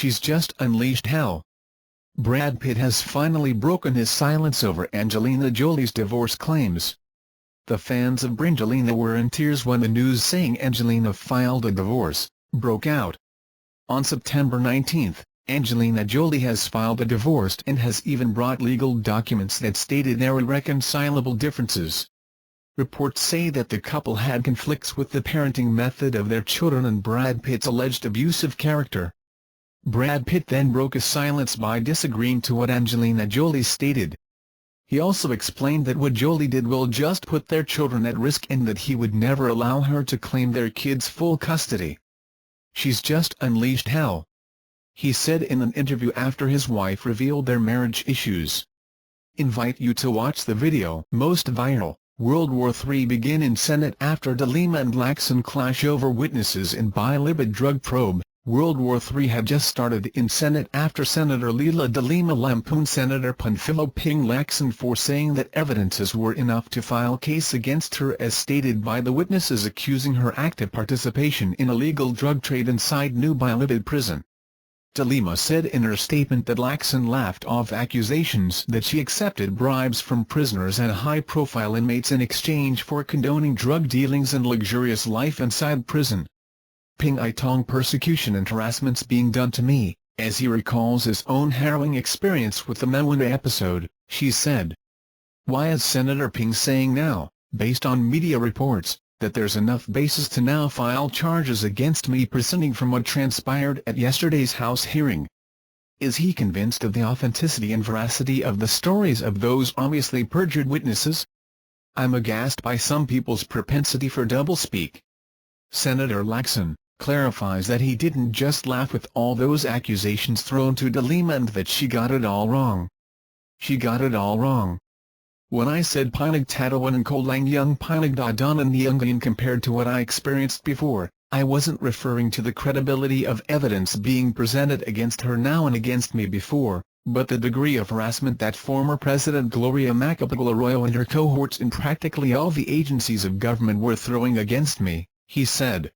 She's just unleashed hell. Brad Pitt has finally broken his silence over Angelina Jolie's divorce claims. The fans of Brangelina were in tears when the news saying Angelina filed a divorce broke out. On September 19, Angelina Jolie has filed a divorce and has even brought legal documents that stated their irreconcilable differences. Reports say that the couple had conflicts with the parenting method of their children and Brad Pitt's alleged abusive character. Brad Pitt then broke his silence by disagreeing to what Angelina Jolie stated. He also explained that what Jolie did will just put their children at risk and that he would never allow her to claim their kids' full custody. "She's just unleashed hell," he said in an interview after his wife revealed their marriage issues. Invite you to watch the video. Most viral. World War III begin in Senate after De Lima and Laxon clash over witnesses in bilibid drug probe. World War III had just started in Senate after Senator Leila De Lima lampooned Senator Panfilo Ping Lacson for saying that evidences were enough to file case against her as stated by the witnesses accusing her active participation in illegal drug trade inside New Bilibid prison. De Lima said in her statement that Lacson laughed off accusations that she accepted bribes from prisoners and high-profile inmates in exchange for condoning drug dealings and luxurious life inside prison. "Ping Itong persecution and harassment's being done to me," as he recalls his own harrowing experience with the Mawina episode, she said. Why is Senator Ping saying now, based on media reports, that there's enough basis to now file charges against me presenting from what transpired at yesterday's House hearing? Is he convinced of the authenticity and veracity of the stories of those obviously perjured witnesses? I'm aghast by some people's propensity for doublespeak. Senator Lacson clarifies that he didn't just laugh with all those accusations thrown to De Lima and that she got it all wrong. She got it all wrong. When I said Pinagtatawan and Kolang Young Pinagdadanan Niyangayan compared to what I experienced before, I wasn't referring to the credibility of evidence being presented against her now and against me before, but the degree of harassment that former President Gloria Macapagal-Arroyo and her cohorts in practically all the agencies of government were throwing against me, he said.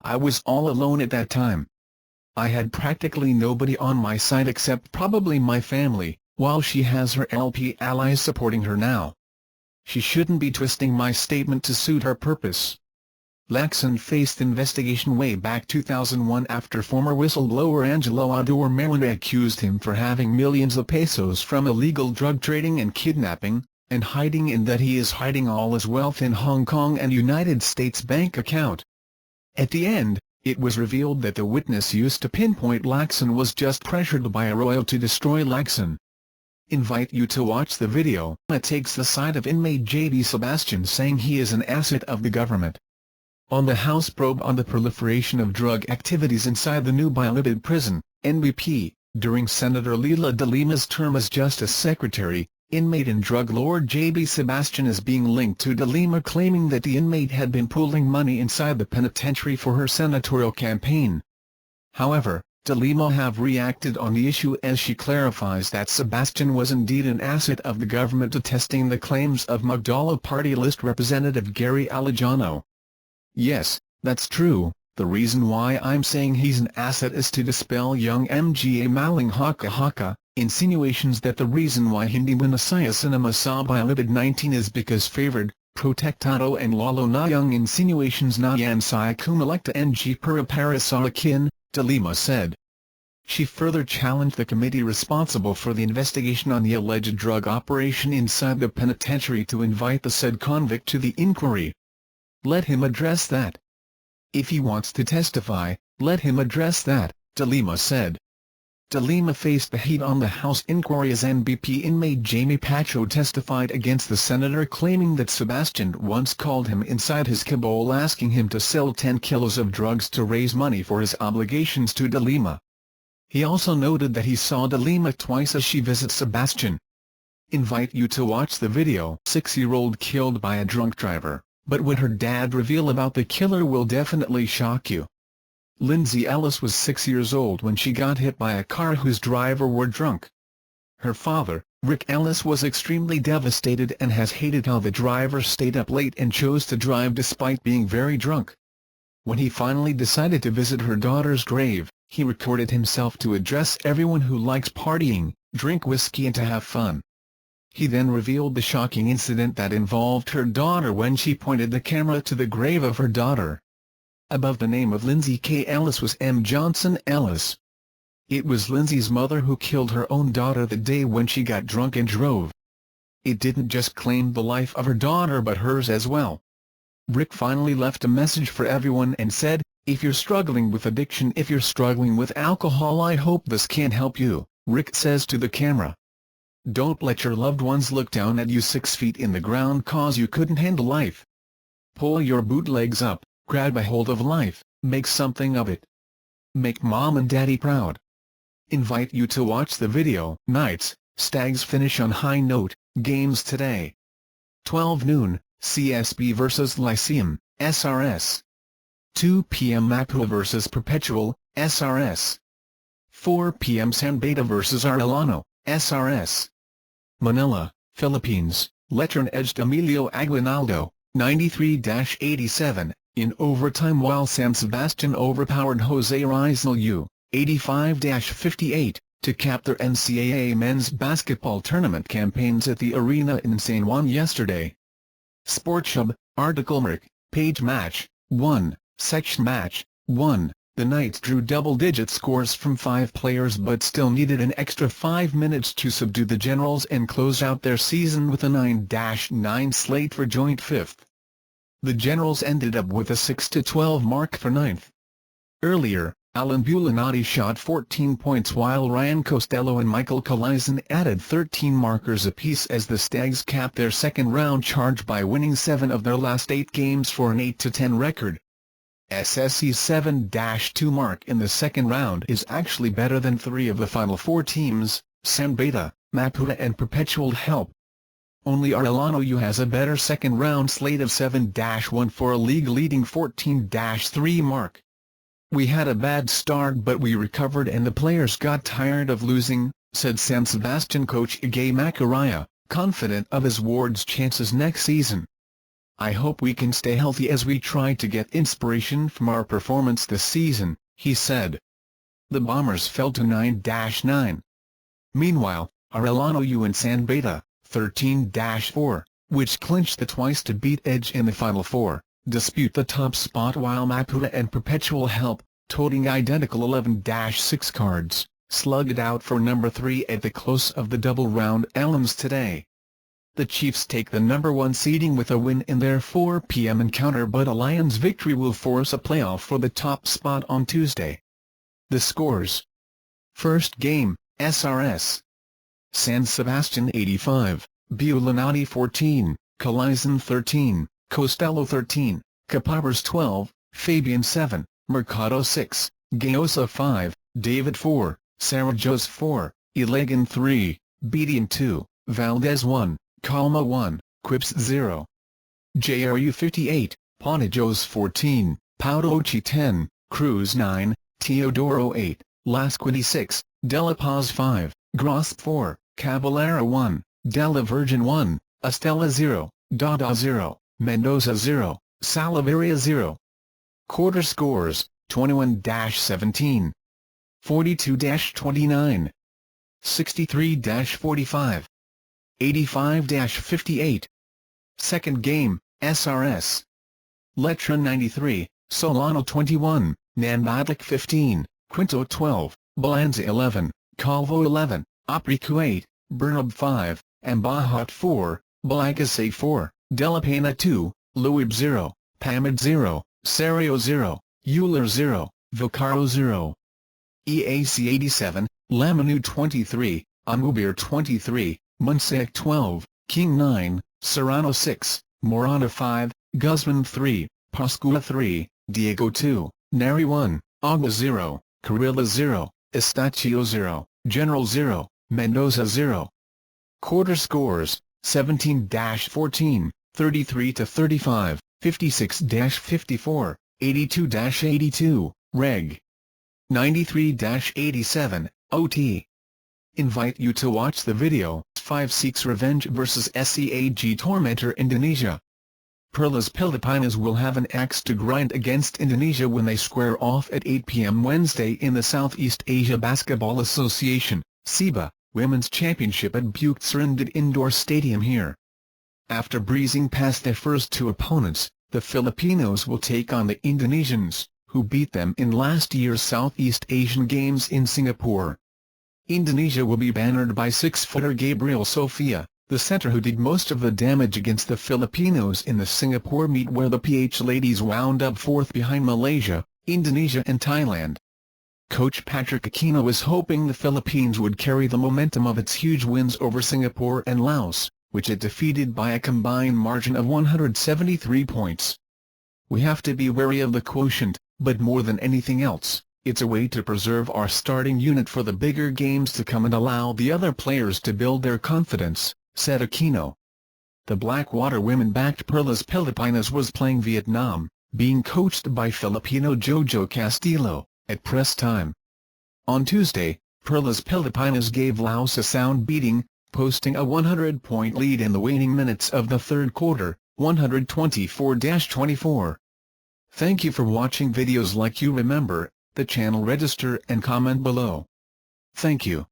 I was all alone at that time. I had practically nobody on my side except probably my family, while she has her LP allies supporting her now. She shouldn't be twisting my statement to suit her purpose. Lacson faced investigation way back 2001 after former whistleblower Angelo Ador Marina accused him for having millions of pesos from illegal drug trading and kidnapping, and hiding in that he is hiding all his wealth in Hong Kong and United States bank account. At the end, it was revealed that the witness used to pinpoint Lacson was just pressured by Arroyo to destroy Lacson. Invite you to watch the video. It takes the side of inmate J.B. Sebastian saying he is an asset of the government. On the House probe on the proliferation of drug activities inside the New Bilibid prison, NBP, during Senator Leila De Lima's term as Justice Secretary, inmate and drug lord J.B. Sebastian is being linked to De Lima claiming that the inmate had been pooling money inside the penitentiary for her senatorial campaign. However, De Lima have reacted on the issue as she clarifies that Sebastian was indeed an asset of the government, attesting the claims of Magdala Party List Representative Gary Alejano. Yes, that's true. The reason why I'm saying he's an asset is to dispel young mga maling haka-haka insinuations that the reason why hindi manasaya cinema sa Bilibid 19 is because favored, protectado and lalo na young insinuations na yan sa kumalekta ng para sa akin, De Lima said. She further challenged the committee responsible for the investigation on the alleged drug operation inside the penitentiary to invite the said convict to the inquiry. Let him address that. If he wants to testify, let him address that, De Lima said. De Lima faced the heat on the House inquiry as NBP inmate Jamie Pacho testified against the senator, claiming that Sebastian once called him inside his cabal asking him to sell 10 kilos of drugs to raise money for his obligations to De Lima. He also noted that he saw De Lima twice as she visits Sebastian. Invite you to watch the video. 6-year-old killed by a drunk driver, but what her dad reveal about the killer will definitely shock you. Lindsay Ellis was 6 years old when she got hit by a car whose driver were drunk. Her father, Rick Ellis, was extremely devastated and has hated how the driver stayed up late and chose to drive despite being very drunk. When he finally decided to visit her daughter's grave, he recorded himself to address everyone who likes partying, drink whiskey and to have fun. He then revealed the shocking incident that involved her daughter when she pointed the camera to the grave of her daughter. Above the name of Lindsay K. Ellis was M. Johnson Ellis. It was Lindsay's mother who killed her own daughter the day when she got drunk and drove. It didn't just claim the life of her daughter but hers as well. Rick finally left a message for everyone and said, "If you're struggling with addiction, if you're struggling with alcohol, I hope this can help you," Rick says to the camera. "Don't let your loved ones look down at you 6 feet in the ground cause you couldn't handle life. Pull your bootlegs up, grab a hold of life, make something of it. Make mom and daddy proud." Invite you to watch the video. Knights, Stags finish on high note. Games today. 12 noon, CSB vs Lyceum, SRS. 2 p.m. Mapua vs Perpetual, SRS. 4 p.m. San Beda vs Arellano, SRS. Manila, Philippines, Letran edged Emilio Aguinaldo, 93-87, in overtime while San Sebastian overpowered Jose Rizal U, 85-58, to cap their NCAA men's basketball tournament campaigns at the arena in San Juan yesterday. SportsHub, article Merck, page match, 1, section match, 1. The Knights drew double-digit scores from 5 players but still needed an extra 5 minutes to subdue the Generals and close out their season with a 9-9 slate for joint 5th. The Generals ended up with a 6-12 mark for 9th. Earlier, Alan Bulanati shot 14 points while Ryan Costello and Michael Collison added 13 markers apiece as the Stags capped their second-round charge by winning 7 of their last 8 games for an 8-10 record. SSC's 7-2 mark in the second round is actually better than 3 of the final 4 teams, San Beda, Mapua and Perpetual help. Only Arellano U has a better second-round slate of 7-1 for a league-leading 14-3 mark. "We had a bad start but we recovered and the players got tired of losing," said San Sebastian coach Igay Macaraya, confident of his ward's chances next season. "I hope we can stay healthy as we try to get inspiration from our performance this season," he said. The Bombers fell to 9-9. Meanwhile, Arellano U and San Beda, 13-4, which clinched the twice-to-beat edge in the Final Four, dispute the top spot while Mapua and Perpetual help, toting identical 11-6 cards, slug it out for number 3 at the close of the double-round elims today. The Chiefs take the number 1 seeding with a win in their 4 p.m. encounter but a Lions victory will force a playoff for the top spot on Tuesday. The scores. First game, SRS. San Sebastian 85, Bulanati 14, Collison 13, Costello 13, Capabras 12, Fabian 7, Mercado 6, Gayosa 5, David 4, Sarajos 4, Ilagan 3, Bedian 2, Valdez 1, Calma 1, Quips 0. JRU 58, Ponajos 14, Paudochi 10, Cruz 9, Teodoro 8, Lasquity 6, De La Paz 5, Grosp 4, Caballero 1, De La Virgin 1, Estella 0, Dada 0, Mendoza 0, Salaveria 0. Quarter scores, 21-17, 42-29, 63-45, 85-58. Second game, SRS. Letran 93, Solano 21, Nambatic 15, Quinto 12, Balanza 11, Calvo 11, Apricu 8, Bernab 5, Ambahat 4, Balagase 4, Delapena 2, Luib 0, Pamid 0, Serio 0, Euler 0, Vocaro 0. EAC 87, Lamanu 23, Amubir 23, Munsek 12, King 9, Serrano 6, Morana 5, Guzman 3, Pascua 3, Diego 2, Neri 1, Agua 0, Carrilla 0, Estachio 0, General 0, Mendoza 0. Quarter scores, 17-14, 33-35, 56-54, 82-82, Reg. 93-87, OT. Invite you to watch the video, 5 Seeks Revenge vs SCAG Tormentor Indonesia. Perlas Pilipinas will have an axe to grind against Indonesia when they square off at 8 p.m. Wednesday in the Southeast Asia Basketball Association (SEBA) Women's Championship at Bukit Indoor Stadium here. After breezing past their first two opponents, the Filipinos will take on the Indonesians, who beat them in last year's Southeast Asian Games in Singapore. Indonesia will be bannered by 6-footer Gabriel Sofia, the center who did most of the damage against the Filipinos in the Singapore meet, where the PH ladies wound up fourth behind Malaysia, Indonesia and Thailand. Coach Patrick Aquino was hoping the Philippines would carry the momentum of its huge wins over Singapore and Laos, which it defeated by a combined margin of 173 points. We have to be wary of the quotient, but more than anything else, it's a way to preserve our starting unit for the bigger games to come and allow the other players to build their confidence, said Aquino. The Blackwater women-backed Perlas Pilipinas was playing Vietnam, being coached by Filipino Jojo Castillo, at press time. On Tuesday, Perlas Pilipinas gave Laos a sound beating, posting a 100-point lead in the waning minutes of the third quarter, 124-24. Thank you for watching videos like you. Remember, the channel, register and comment below. Thank you.